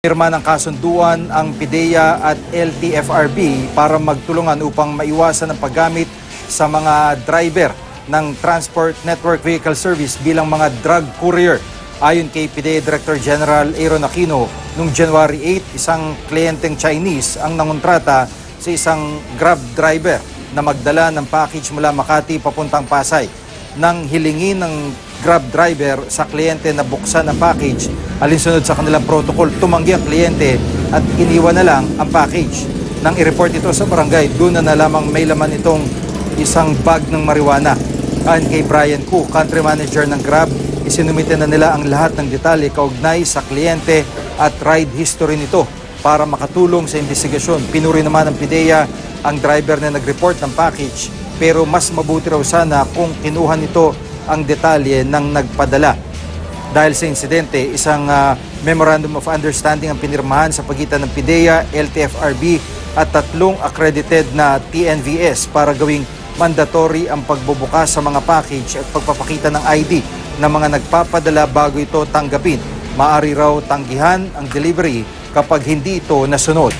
Pirma ng kasunduan ang PIDEA at LTFRB para magtulungan upang maiwasan ang paggamit sa mga driver ng Transport Network Vehicle Service bilang mga drug courier. Ayon kay PIDEA Director General Aaron Aquino, noong January 8, isang kliyenteng Chinese ang nangontrata sa isang Grab driver na magdala ng package mula Makati papuntang Pasay. Nang hilingin ng Grab driver sa kliyente na buksan ang package, alinsunod sa kanilang protocol, tumanggi ang kliyente at iniwan na lang ang package. Nang i-report ito sa barangay, doon na lamang may laman itong isang bag ng marijuana. Ayon kay Brian Koo, country manager ng Grab, isinumite na nila ang lahat ng detalye kaugnay sa kliyente at ride history nito para makatulong sa investigasyon. Pinuri naman ng PIDEA ang driver na nag-report ng package, pero mas mabuti raw sana kung kinuha nito ang detalye ng nagpadala. Dahil sa insidente, isang Memorandum of Understanding ang pinirmahan sa pagitan ng PIDEA, LTFRB at 3 accredited na TNVS para gawing mandatory ang pagbubukas sa mga package at pagpapakita ng ID ng mga nagpapadala bago ito tanggapin. Maaari raw tanggihan ang delivery kapag hindi ito nasunod.